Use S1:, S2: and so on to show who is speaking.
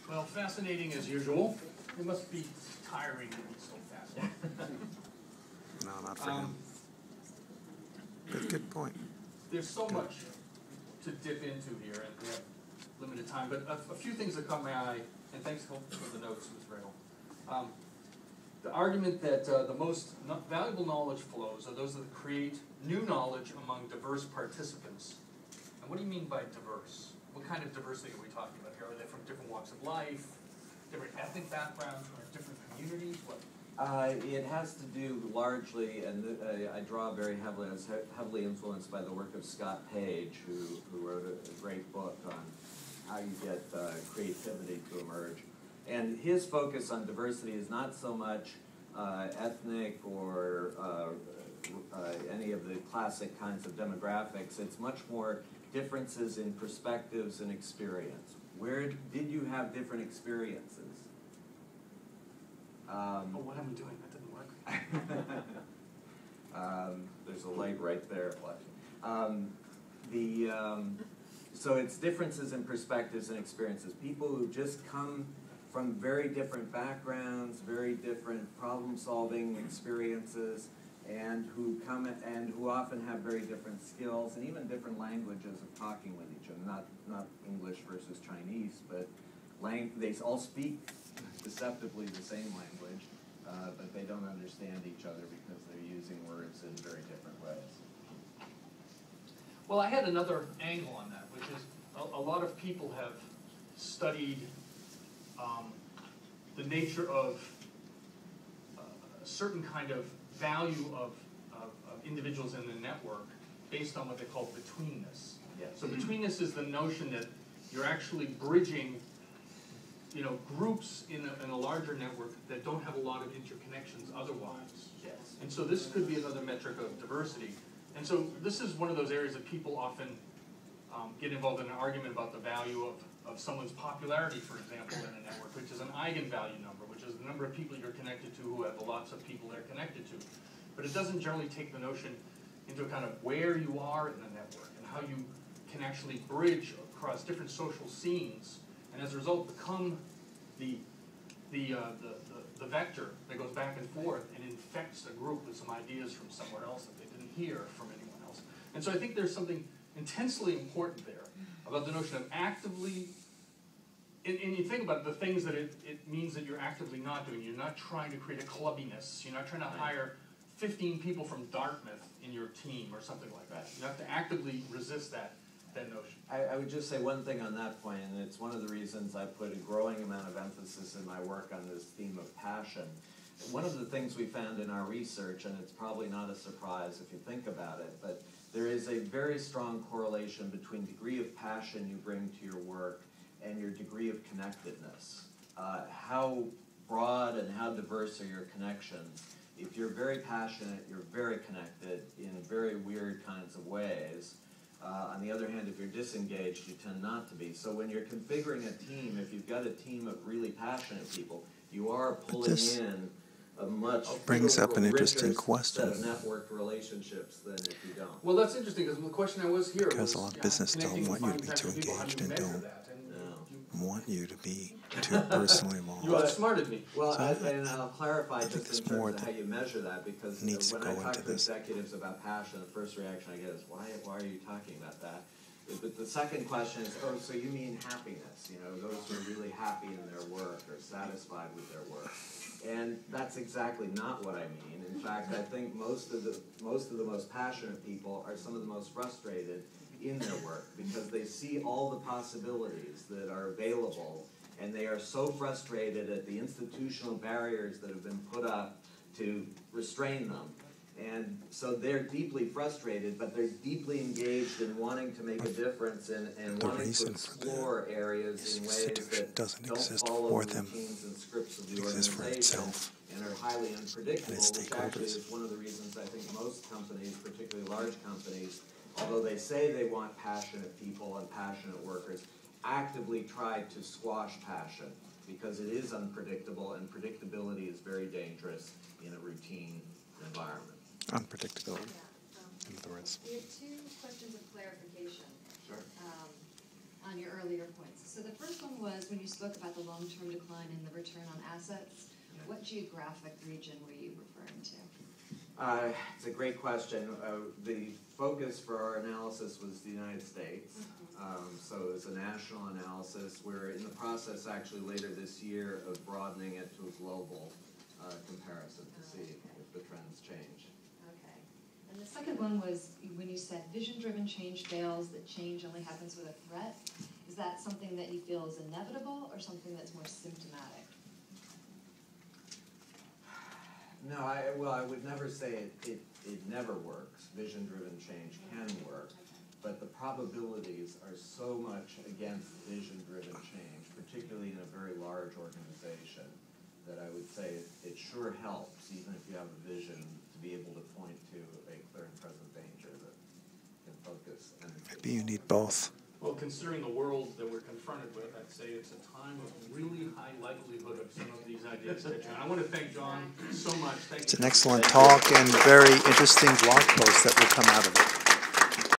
S1: Well, fascinating as usual. It must be tiring to be so fascinating.
S2: No, not for him. Good point.
S1: There's so much to dip into here, and we have limited time, but a few things that caught my eye, and thanks for the notes, Ms. Hegel. The argument that the most valuable knowledge flows are those that create new knowledge among diverse participants. And what do you mean by diverse? What kind of diversity are we talking about here? Are they from different walks of life, different ethnic backgrounds, or different communities? What?
S3: It has to do largely, and I draw very heavily, I was heavily influenced by the work of Scott Page, who wrote a great book on how you get creativity to emerge. And his focus on diversity is not so much ethnic or any of the classic kinds of demographics. It's much more differences in perspectives and experience. Where did you have different experiences?
S1: What am I doing? That didn't work.
S3: There's a light right there. So it's differences in perspectives and experiences. People who just come from very different backgrounds, very different problem-solving experiences, and who often have very different skills and even different languages of talking with each other. Not English versus Chinese, but they all speak deceptively the same language, but they don't understand each other because they're using words in very different ways.
S1: Well, I had another angle on that, which is a lot of people have studied the nature of a certain kind of value of individuals in the network based on what they call betweenness.
S3: Yes.
S1: So betweenness is the notion that you're actually bridging groups in a larger network that don't have a lot of interconnections otherwise.
S3: Yes.
S1: And so this could be another metric of diversity. And so this is one of those areas that people often get involved in an argument about the value of someone's popularity, for example, in a network, which is an eigenvalue number, which is the number of people you're connected to who have lots of people they're connected to. But it doesn't generally take the notion into account of where you are in the network and how you can actually bridge across different social scenes, and as a result become the vector that goes back and forth and infects a group with some ideas from somewhere else that they didn't hear from anyone else. And so I think there's something intensely important there about the notion of actively, and you think about the things that it means that you're actively not doing. You're not trying to create a clubbiness. You're not trying to hire 15 people from Dartmouth in your team or something like that. You have to actively resist that notion.
S3: I would just say one thing on that point, and it's one of the reasons I put a growing amount of emphasis in my work on this theme of passion. One of the things we found in our research, and it's probably not a surprise if you think about it, but there is a very strong correlation between degree of passion you bring to your work and your degree of connectedness. How broad and how diverse are your connections? If you're very passionate, you're very connected in very weird kinds of ways. On the other hand, if you're disengaged, you tend not to be. So when you're configuring a team, if you've got a team of really passionate people, you are pulling in a much
S2: brings up an interesting question.
S3: set of networked relationships than if you don't.
S1: Well, that's interesting because the question I was here
S2: Because
S1: was,
S2: a lot of business don't want you to be too engaged and don't want you to be too personally involved.
S1: You outsmarted me.
S3: Well,
S2: So
S3: and I'll clarify just
S2: it's
S3: in terms
S2: more
S3: of how you measure that, because
S2: needs to
S3: when I
S2: go
S3: talk
S2: into
S3: to
S2: this.
S3: executives about passion, the first reaction I get is, why are you talking about that? But the second question is, oh, so you mean happiness, those who are really happy in their work or satisfied with their work. And that's exactly not what I mean. In fact, I think most of the most passionate people are some of the most frustrated in their work because they see all the possibilities that are available, and they are so frustrated at the institutional barriers that have been put up to restrain them. And so they're deeply frustrated, but they're deeply engaged in wanting to make a difference and wanting to explore areas in ways that don't follow the routines and scripts of the organization and are highly unpredictable, which actually is one of the reasons I think most companies, particularly large companies, although they say they want passionate people and passionate workers, actively try to squash passion because it is unpredictable, and predictability is very dangerous in a routine environment.
S2: Unpredictability, in other words.
S4: We have two questions of clarification.
S3: Sure.
S4: on your earlier points. So the first one was when you spoke about the long-term decline in the return on assets. What geographic region were you referring to?
S3: It's a great question. The focus for our analysis was the United States. So it was a national analysis. We're in the process actually later this year of broadening it to a global comparison to see if the trends change.
S4: Okay. And the second one was when you said vision-driven change fails, that change only happens with a threat. Is that something that you feel is inevitable or something that's more symptomatic?
S3: No, I would never say it never works. Vision-driven change can work, but the probabilities are so much against vision-driven change, particularly in a very large organization, that I would say it sure helps, even if you have a vision, to be able to point to a clear and present danger that can focus.
S2: Maybe you need both.
S1: Well, considering the world that we're confronted with, I'd say it's a time of really high likelihood of some of these ideas catching on. I want to thank John so much. Thank you.
S2: It's an excellent talk and very interesting blog post that will come out of it.